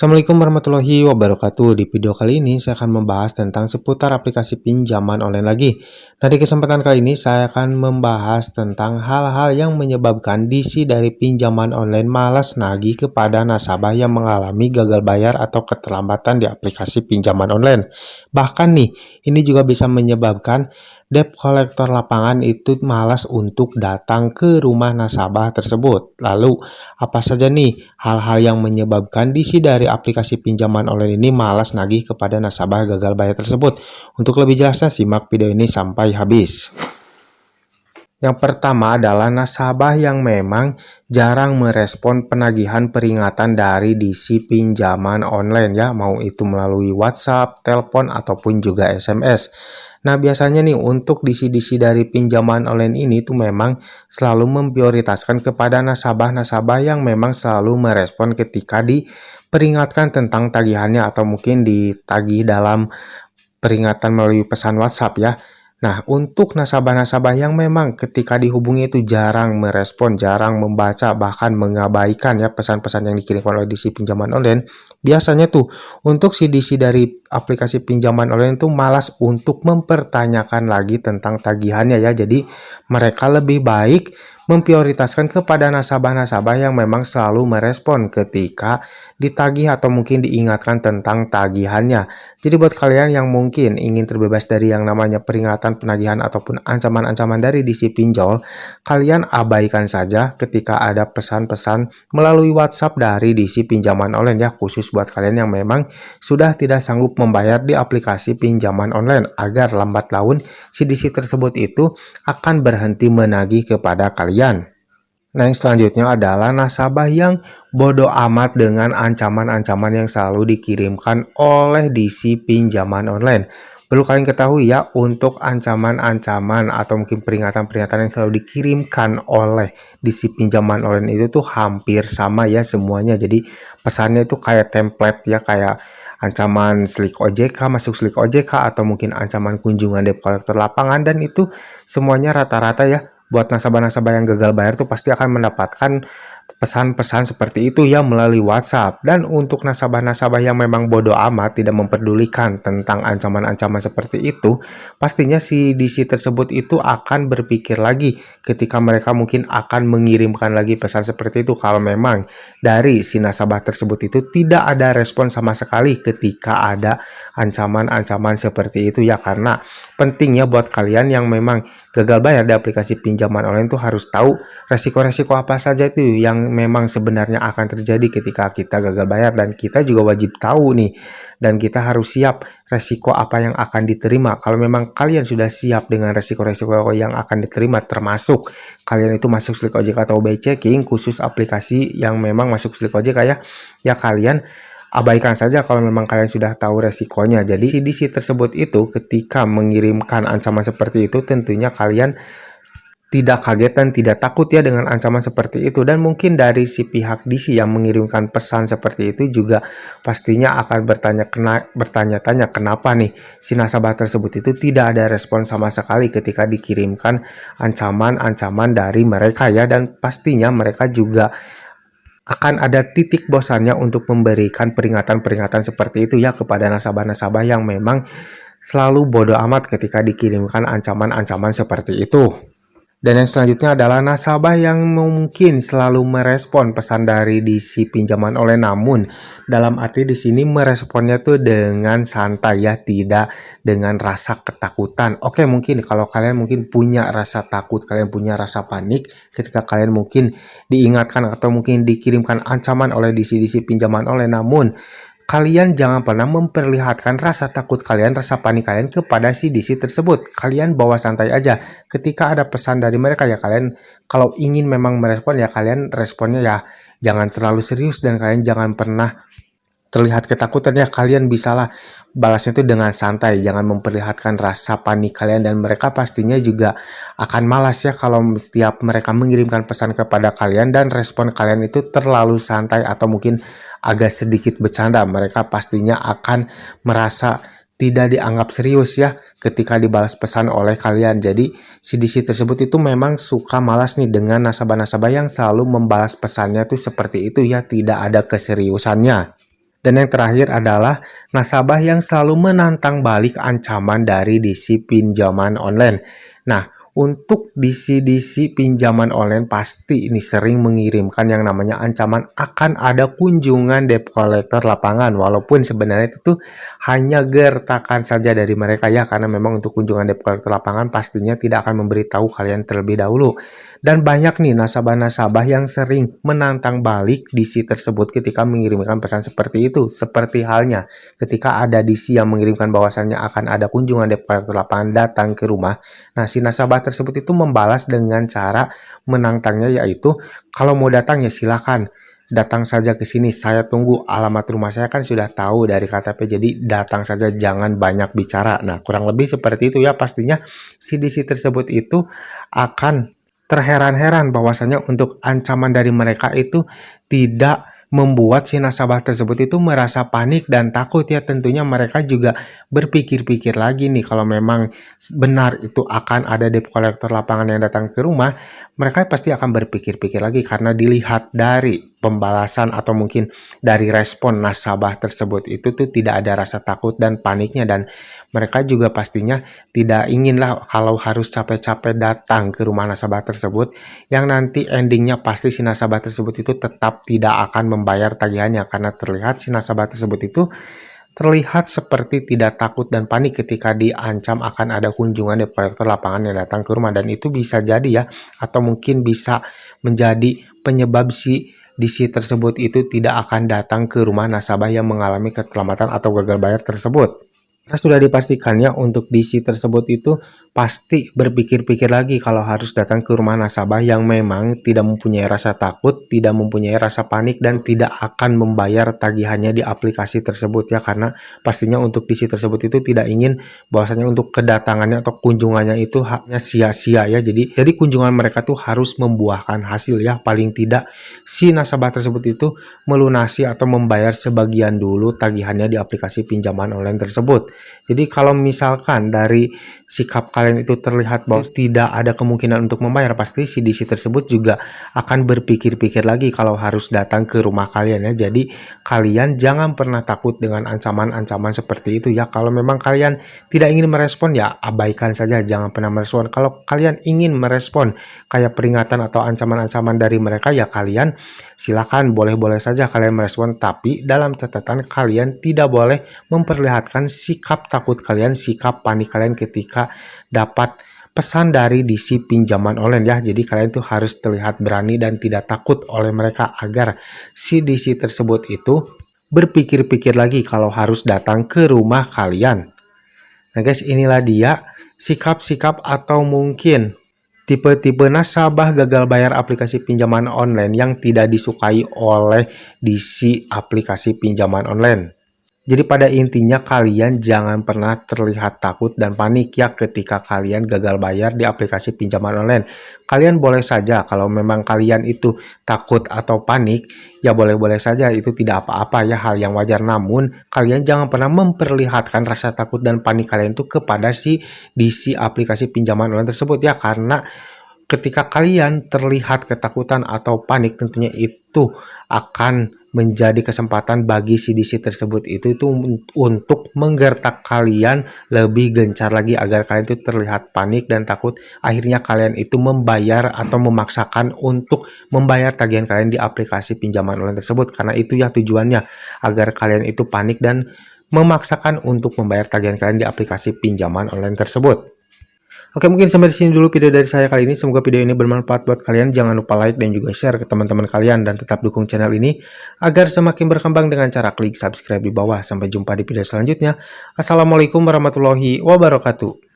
Assalamualaikum warahmatullahi wabarakatuh. Di video kali ini saya akan membahas tentang seputar aplikasi pinjaman online lagi. Nah, di kesempatan kali ini saya akan membahas tentang hal-hal yang menyebabkan DC dari pinjaman online malas nagih kepada nasabah yang mengalami gagal bayar atau keterlambatan di aplikasi pinjaman online. Bahkan nih, ini juga bisa menyebabkan debt collector lapangan itu malas untuk datang ke rumah nasabah tersebut. Lalu, apa saja nih hal-hal yang menyebabkan DC dari aplikasi pinjaman online ini malas nagih kepada nasabah gagal bayar tersebut? Untuk lebih jelasnya, simak video ini sampai habis. Yang pertama adalah nasabah yang memang jarang merespon penagihan peringatan dari DC pinjaman online ya, mau itu melalui WhatsApp, telepon, ataupun juga SMS. Nah, biasanya nih untuk DC-DC dari pinjaman online ini tuh memang selalu memprioritaskan kepada nasabah-nasabah yang memang selalu merespon ketika diperingatkan tentang tagihannya atau mungkin ditagih dalam peringatan melalui pesan WhatsApp ya. Nah, untuk nasabah-nasabah yang memang ketika dihubungi itu jarang merespon, jarang membaca, bahkan mengabaikan ya pesan-pesan yang dikirimkan oleh DC pinjaman online, biasanya tuh untuk si DC dari aplikasi pinjaman online itu malas untuk mempertanyakan lagi tentang tagihannya ya. Jadi, mereka lebih baik memprioritaskan kepada nasabah-nasabah yang memang selalu merespon ketika ditagih atau mungkin diingatkan tentang tagihannya. Jadi buat kalian yang mungkin ingin terbebas dari yang namanya peringatan penagihan ataupun ancaman-ancaman dari DC pinjol, kalian abaikan saja ketika ada pesan-pesan melalui WhatsApp dari DC pinjaman online ya, khusus buat kalian yang memang sudah tidak sanggup membayar di aplikasi pinjaman online, agar lambat laun si DC tersebut itu akan berhenti menagih kepada kalian. Nah, yang selanjutnya adalah nasabah yang bodoh amat dengan ancaman-ancaman yang selalu dikirimkan oleh DC pinjaman online. Perlu kalian ketahui ya, untuk ancaman-ancaman atau mungkin peringatan-peringatan yang selalu dikirimkan oleh DC pinjaman online itu tuh hampir sama ya semuanya. Jadi pesannya itu kayak template ya, kayak ancaman slik OJK, masuk slik OJK, atau mungkin ancaman kunjungan debt collector lapangan, dan itu semuanya rata-rata ya. Buat nasabah-nasabah yang gagal bayar tuh pasti akan mendapatkan pesan-pesan seperti itu ya melalui WhatsApp. Dan untuk nasabah-nasabah yang memang bodoh amat, tidak memperdulikan tentang ancaman-ancaman seperti itu, pastinya si DC tersebut itu akan berpikir lagi ketika mereka mungkin akan mengirimkan lagi pesan seperti itu, kalau memang dari si nasabah tersebut itu tidak ada respon sama sekali ketika ada ancaman-ancaman seperti itu ya. Karena pentingnya buat kalian yang memang gagal bayar di aplikasi pinjaman online itu harus tahu resiko-resiko apa saja itu yang memang sebenarnya akan terjadi ketika kita gagal bayar, dan kita juga wajib tahu nih, dan kita harus siap resiko apa yang akan diterima. Kalau memang kalian sudah siap dengan resiko-resiko yang akan diterima, termasuk kalian itu masuk slik OJK atau by checking, khusus aplikasi yang memang masuk slik OJK ya kalian abaikan saja kalau memang kalian sudah tahu resikonya. Jadi si DC tersebut itu ketika mengirimkan ancaman seperti itu, tentunya kalian tidak kaget dan tidak takut ya dengan ancaman seperti itu. Dan mungkin dari si pihak DC yang mengirimkan pesan seperti itu juga pastinya akan bertanya-tanya kenapa nih si nasabah tersebut itu tidak ada respon sama sekali ketika dikirimkan ancaman-ancaman dari mereka ya. Dan pastinya mereka juga akan ada titik bosannya untuk memberikan peringatan-peringatan seperti itu ya kepada nasabah-nasabah yang memang selalu bodoh amat ketika dikirimkan ancaman-ancaman seperti itu. Dan yang selanjutnya adalah nasabah yang mungkin selalu merespon pesan dari DC pinjaman online, namun dalam arti di sini meresponnya tuh dengan santai ya, tidak dengan rasa ketakutan. Oke, mungkin kalau kalian mungkin punya rasa takut, kalian punya rasa panik ketika kalian mungkin diingatkan atau mungkin dikirimkan ancaman oleh DC pinjaman online, namun kalian jangan pernah memperlihatkan rasa takut kalian, rasa panik kalian kepada si DC tersebut. Kalian bawa santai aja. Ketika ada pesan dari mereka ya kalian, kalau ingin memang merespon ya kalian responnya ya jangan terlalu serius, dan kalian jangan pernah terlihat ketakutan ya. Kalian bisalah balasnya itu dengan santai, jangan memperlihatkan rasa panik kalian, dan mereka pastinya juga akan malas ya kalau setiap mereka mengirimkan pesan kepada kalian dan respon kalian itu terlalu santai atau mungkin agak sedikit bercanda. Mereka pastinya akan merasa tidak dianggap serius ya ketika dibalas pesan oleh kalian. Jadi si DC tersebut itu memang suka malas nih dengan nasabah-nasabah yang selalu membalas pesannya tuh seperti itu ya, tidak ada keseriusannya. Dan yang terakhir adalah nasabah yang selalu menantang balik ancaman dari DC pinjaman online. Nah, untuk DC pinjaman online pasti ini sering mengirimkan yang namanya ancaman akan ada kunjungan debt collector lapangan, walaupun sebenarnya itu tuh hanya gertakan saja dari mereka ya, karena memang untuk kunjungan debt collector lapangan pastinya tidak akan memberitahu kalian terlebih dahulu. Dan banyak nih nasabah-nasabah yang sering menantang balik DC tersebut ketika mengirimkan pesan seperti itu. Seperti halnya ketika ada DC yang mengirimkan bahwasannya akan ada kunjungan debt collector lapangan datang ke rumah. Nah, si nasabah tersebut itu membalas dengan cara menantangnya, yaitu kalau mau datang ya silakan. Datang saja ke sini, saya tunggu. Alamat rumah saya kan sudah tahu dari KTP, jadi datang saja, jangan banyak bicara. Nah, kurang lebih seperti itu ya. Pastinya si DC tersebut itu akan terheran-heran bahwasanya untuk ancaman dari mereka itu tidak membuat si nasabah tersebut itu merasa panik dan takut ya. Tentunya mereka juga berpikir-pikir lagi nih, kalau memang benar itu akan ada debt collector lapangan yang datang ke rumah, mereka pasti akan berpikir-pikir lagi karena dilihat dari pembalasan atau mungkin dari respon nasabah tersebut itu tuh tidak ada rasa takut dan paniknya, dan mereka juga pastinya tidak inginlah kalau harus capek-capek datang ke rumah nasabah tersebut, yang nanti endingnya pasti si nasabah tersebut itu tetap tidak akan membayar tagihannya, karena terlihat si nasabah tersebut itu terlihat seperti tidak takut dan panik ketika diancam akan ada kunjungan debt collector lapangan yang datang ke rumah. Dan itu bisa jadi ya, atau mungkin bisa menjadi penyebab si DC tersebut itu tidak akan datang ke rumah nasabah yang mengalami keterlambatan atau gagal bayar tersebut. Karena sudah dipastikannya untuk DC tersebut itu pasti berpikir-pikir lagi kalau harus datang ke rumah nasabah yang memang tidak mempunyai rasa takut, tidak mempunyai rasa panik, dan tidak akan membayar tagihannya di aplikasi tersebut ya, karena pastinya untuk DC tersebut itu tidak ingin bahwasanya untuk kedatangannya atau kunjungannya itu hanya sia-sia ya. Jadi kunjungan mereka tuh harus membuahkan hasil ya, paling tidak si nasabah tersebut itu melunasi atau membayar sebagian dulu tagihannya di aplikasi pinjaman online tersebut. Jadi kalau misalkan dari sikap kalian itu terlihat bahwa tidak ada kemungkinan untuk membayar, pasti si DC tersebut juga akan berpikir-pikir lagi kalau harus datang ke rumah kalian ya. Jadi kalian jangan pernah takut dengan ancaman-ancaman seperti itu ya. Kalau memang kalian tidak ingin merespon ya abaikan saja, jangan pernah merespon. Kalau kalian ingin merespon kayak peringatan atau ancaman-ancaman dari mereka ya, kalian silakan, boleh-boleh saja kalian merespon, tapi dalam catatan kalian tidak boleh memperlihatkan sikap takut kalian, sikap panik kalian ketika dapat pesan dari DC pinjaman online ya. Jadi kalian tuh harus terlihat berani dan tidak takut oleh mereka agar si DC tersebut itu berpikir-pikir lagi kalau harus datang ke rumah kalian. Nah guys, inilah dia sikap-sikap atau mungkin tipe-tipe nasabah gagal bayar aplikasi pinjaman online yang tidak disukai oleh DC aplikasi pinjaman online. Jadi pada intinya kalian jangan pernah terlihat takut dan panik ya ketika kalian gagal bayar di aplikasi pinjaman online. Kalian boleh saja kalau memang kalian itu takut atau panik, ya boleh-boleh saja, itu tidak apa-apa ya, hal yang wajar. Namun kalian jangan pernah memperlihatkan rasa takut dan panik kalian itu kepada si DC aplikasi pinjaman online tersebut ya, karena ketika kalian terlihat ketakutan atau panik, tentunya itu akan menjadi kesempatan bagi si DC tersebut itu untuk menggertak kalian lebih gencar lagi agar kalian itu terlihat panik dan takut. Akhirnya kalian itu membayar atau memaksakan untuk membayar tagihan kalian di aplikasi pinjaman online tersebut, karena itu ya tujuannya, agar kalian itu panik dan memaksakan untuk membayar tagihan kalian di aplikasi pinjaman online tersebut. Oke, mungkin sampai di sini dulu video dari saya kali ini. Semoga video ini bermanfaat buat kalian. Jangan lupa like dan juga share ke teman-teman kalian, dan tetap dukung channel ini agar semakin berkembang dengan cara klik subscribe di bawah. Sampai jumpa di video selanjutnya. Assalamualaikum warahmatullahi wabarakatuh.